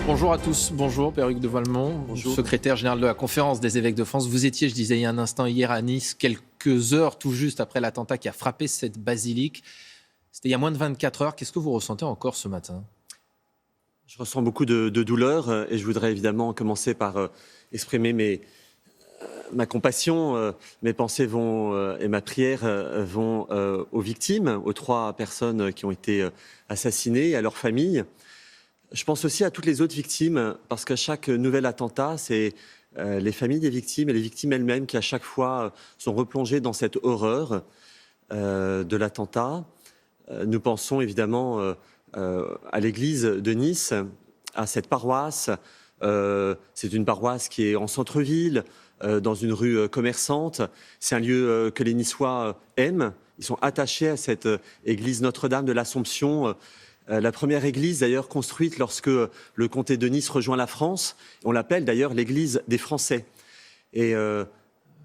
Bonjour à tous, bonjour Père-Hugues de Valmont, Bonjour. Secrétaire général de la Conférence des évêques de France. Vous étiez, je disais il y a un instant, hier à Nice, quelques heures tout juste après l'attentat qui a frappé cette basilique. C'était il y a moins de 24 heures. Qu'est-ce que vous ressentez encore ce matin ? Je ressens beaucoup de douleur et je voudrais évidemment commencer par exprimer ma compassion. Mes pensées et ma prière vont aux victimes, aux 3 personnes qui ont été assassinées, à leurs familles. Je pense aussi à toutes les autres victimes, parce qu'à chaque nouvel attentat, c'est les familles des victimes et les victimes elles-mêmes qui à chaque fois sont replongées dans cette horreur de l'attentat. Nous pensons évidemment à l'église de Nice, à cette paroisse. C'est une paroisse qui est en centre-ville, dans une rue commerçante. C'est un lieu que les Niçois aiment. Ils sont attachés à cette église Notre-Dame de l'Assomption. La première église d'ailleurs construite lorsque le comté de Nice rejoint la France. On l'appelle d'ailleurs l'église des Français. Et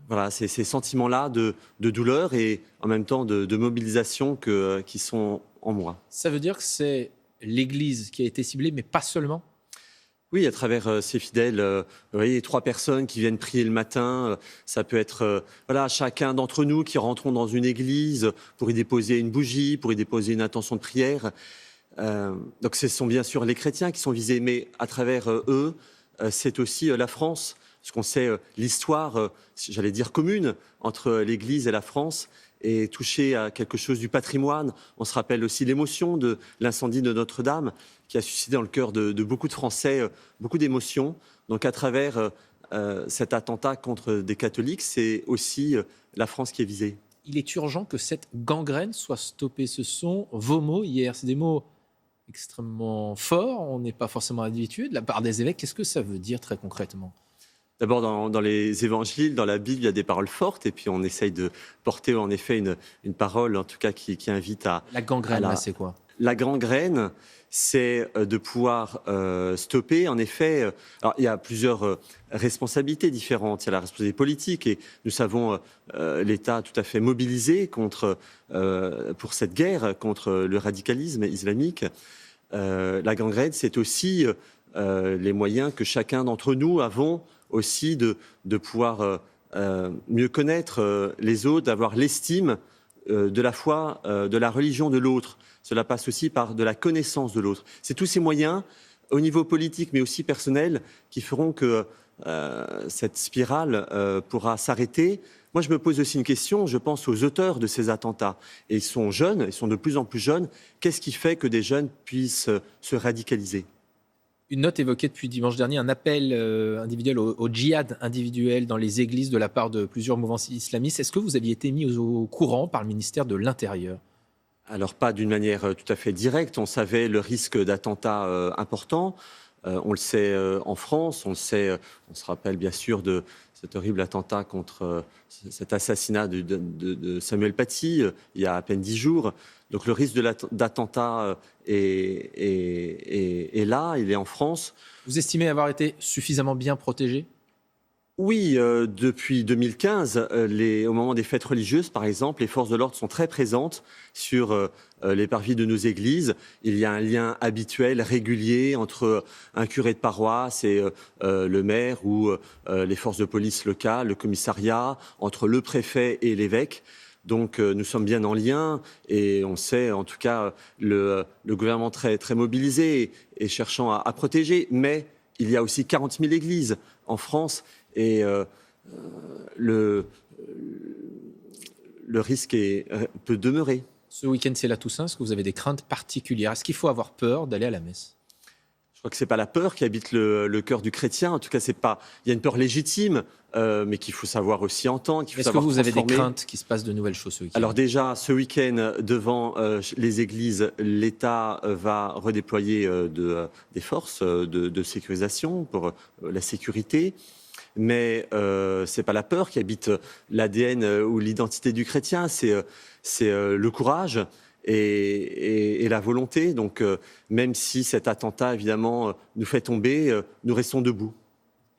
voilà, c'est ces sentiments-là de douleur et en même temps de mobilisation qui sont en moi. Ça veut dire que c'est l'Église qui a été ciblée, mais pas seulement ? Oui, à travers ces fidèles, vous voyez, 3 personnes qui viennent prier le matin, ça peut être voilà, chacun d'entre nous qui rentrons dans une église pour y déposer une bougie, pour y déposer une intention de prière. Donc ce sont bien sûr les chrétiens qui sont visés, mais à travers eux, c'est aussi la France. Parce qu'on sait l'histoire, j'allais dire commune, entre l'Église et la France, et toucher à quelque chose du patrimoine. On se rappelle aussi l'émotion de l'incendie de Notre-Dame, qui a suscité dans le cœur de beaucoup de Français beaucoup d'émotions. Donc à travers cet attentat contre des catholiques, c'est aussi la France qui est visée. Il est urgent que cette gangrène soit stoppée. Ce sont vos mots hier. C'est des mots extrêmement forts. On n'est pas forcément habitué de la part des évêques. Qu'est-ce que ça veut dire très concrètement ? D'abord, dans les évangiles, dans la Bible, il y a des paroles fortes, et puis on essaye de porter en effet une parole, en tout cas, qui invite à... La gangrène, là, c'est quoi ? La gangrène, c'est de pouvoir stopper, en effet... alors, il y a plusieurs responsabilités différentes. Il y a la responsabilité politique, et nous savons l'État tout à fait mobilisé pour cette guerre contre le radicalisme islamique. La gangrène, c'est aussi les moyens que chacun d'entre nous avons aussi de pouvoir mieux connaître les autres, d'avoir l'estime de la foi, de la religion de l'autre. Cela passe aussi par de la connaissance de l'autre. C'est tous ces moyens, au niveau politique, mais aussi personnel, qui feront que cette spirale pourra s'arrêter. Moi, je me pose aussi une question, je pense aux auteurs de ces attentats. Et ils sont jeunes, ils sont de plus en plus jeunes. Qu'est-ce qui fait que des jeunes puissent se radicaliser ? Une note évoquée depuis dimanche dernier, un appel individuel au djihad individuel dans les églises de la part de plusieurs mouvements islamistes. Est-ce que vous aviez été mis au courant par le ministère de l'Intérieur ? Alors pas d'une manière tout à fait directe. On savait le risque d'attentats importants. On le sait en France, on le sait, on se rappelle bien sûr de cet horrible attentat contre cet assassinat de Samuel Paty il y a à peine 10 jours. Donc le risque d'attentat est là, il est en France. Vous estimez avoir été suffisamment bien protégé ? Oui, depuis 2015, au moment des fêtes religieuses, par exemple, les forces de l'ordre sont très présentes sur les parvis de nos églises. Il y a un lien habituel, régulier, entre un curé de paroisse et le maire ou les forces de police locales, le commissariat, entre le préfet et l'évêque. Donc nous sommes bien en lien et on sait en tout cas le gouvernement très, très mobilisé et cherchant à protéger. Mais il y a aussi 40 000 églises en France. Et le risque peut demeurer. Ce week-end, c'est la Toussaint. Est-ce que vous avez des craintes particulières ? Est-ce qu'il faut avoir peur d'aller à la messe ? Je crois que ce n'est pas la peur qui habite le cœur du chrétien. En tout cas, c'est pas. Il y a une peur légitime, mais qu'il faut savoir aussi entendre. Est-ce que vous avez des craintes qu'il se passe de nouvelles choses ce week-end ? Alors déjà, ce week-end, devant les églises, l'État va redéployer des forces de sécurisation pour la sécurité. Mais c'est pas la peur qui habite l'ADN ou l'identité du chrétien, c'est le courage et la volonté. Donc même si cet attentat évidemment nous fait tomber, nous restons debout.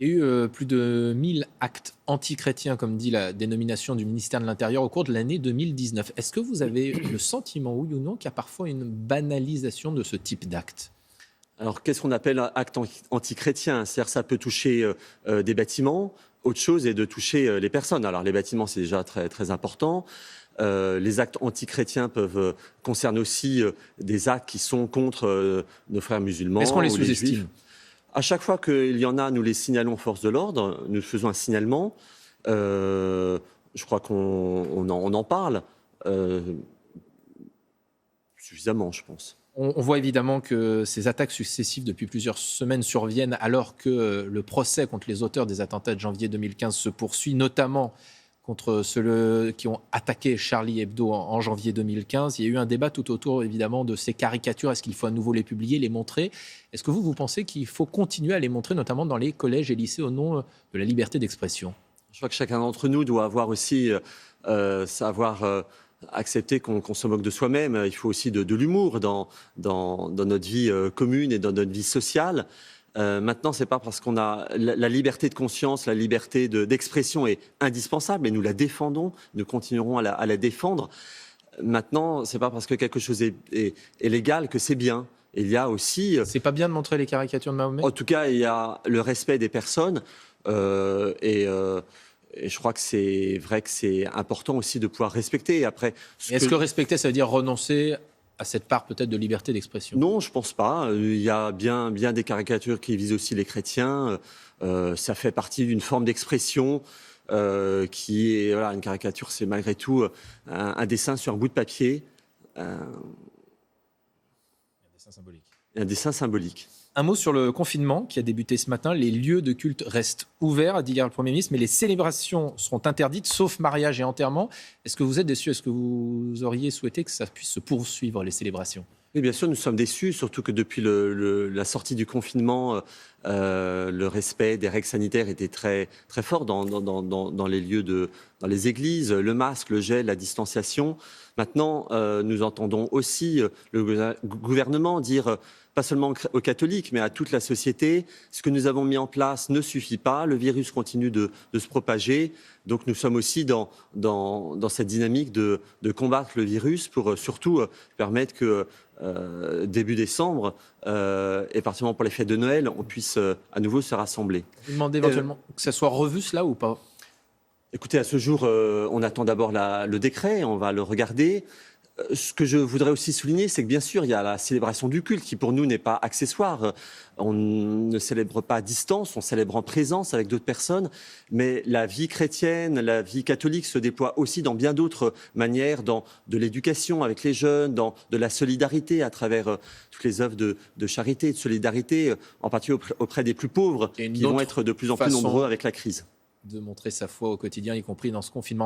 Il y a eu plus de 1000 actes antichrétiens, comme dit la dénomination du ministère de l'Intérieur, au cours de l'année 2019. Est-ce que vous avez le sentiment, oui ou non, qu'il y a parfois une banalisation de ce type d'actes ? Alors, qu'est-ce qu'on appelle un acte antichrétien? C'est-à-dire que ça peut toucher des bâtiments. Autre chose est de toucher les personnes. Alors, les bâtiments, c'est déjà très, très important. Les actes antichrétiens peuvent concerner aussi des actes qui sont contre nos frères musulmans. Est-ce qu'on les ou les sous-estime? juifs. À chaque fois qu'il y en a, nous les signalons aux forces de l'ordre. Nous faisons un signalement. Je crois qu'on en parle suffisamment, je pense. On voit évidemment que ces attaques successives depuis plusieurs semaines surviennent alors que le procès contre les auteurs des attentats de janvier 2015 se poursuit, notamment contre ceux qui ont attaqué Charlie Hebdo en janvier 2015. Il y a eu un débat tout autour évidemment de ces caricatures. Est-ce qu'il faut à nouveau les publier, les montrer? Est-ce que vous pensez qu'il faut continuer à les montrer, notamment dans les collèges et lycées, au nom de la liberté d'expression? Je crois que chacun d'entre nous doit avoir aussi savoir accepter qu'on se moque de soi-même. Il faut aussi de l'humour dans notre vie commune et dans notre vie sociale. Maintenant, c'est pas parce qu'on a la liberté de conscience, la liberté d'expression est indispensable et nous la défendons, nous continuerons à la défendre. Maintenant, c'est pas parce que quelque chose est légal que c'est bien. Il y a aussi... C'est pas bien de montrer les caricatures de Mahomet? En tout cas, il y a le respect des personnes et je crois que c'est vrai que c'est important aussi de pouvoir respecter. Après, est-ce que respecter, ça veut dire renoncer à cette part peut-être de liberté d'expression? Non, je ne pense pas. Il y a bien des caricatures qui visent aussi les chrétiens. Ça fait partie d'une forme d'expression qui est... Voilà, une caricature, c'est malgré tout un dessin sur un bout de papier. Un dessin symbolique. Un dessin symbolique. Un mot sur le confinement qui a débuté ce matin. Les lieux de culte restent ouverts, a dit hier le Premier ministre, mais les célébrations seront interdites, sauf mariage et enterrement. Est-ce que vous êtes déçus? Est-ce que vous auriez souhaité que ça puisse se poursuivre, les célébrations? Oui, bien sûr, nous sommes déçus, surtout que depuis la sortie du confinement, le respect des règles sanitaires était très, très fort dans les lieux dans les églises, le masque, le gel, la distanciation. Maintenant, nous entendons aussi le gouvernement dire, pas seulement aux catholiques, mais à toute la société, ce que nous avons mis en place ne suffit pas, le virus continue de se propager. Donc nous sommes aussi dans cette dynamique de combattre le virus pour surtout permettre que début décembre, et particulièrement pour les fêtes de Noël, on puisse à nouveau se rassembler. Vous demandez éventuellement que ça soit revu cela ou pas? Écoutez, à ce jour, on attend d'abord le décret, on va le regarder. Ce que je voudrais aussi souligner, c'est que bien sûr, il y a la célébration du culte qui pour nous n'est pas accessoire. On ne célèbre pas à distance, on célèbre en présence avec d'autres personnes. Mais la vie chrétienne, la vie catholique se déploie aussi dans bien d'autres manières, dans de l'éducation avec les jeunes, dans de la solidarité à travers toutes les œuvres de charité, de solidarité, en particulier auprès des plus pauvres, qui vont être de plus en plus nombreux avec la crise. De montrer sa foi au quotidien, y compris dans ce confinement.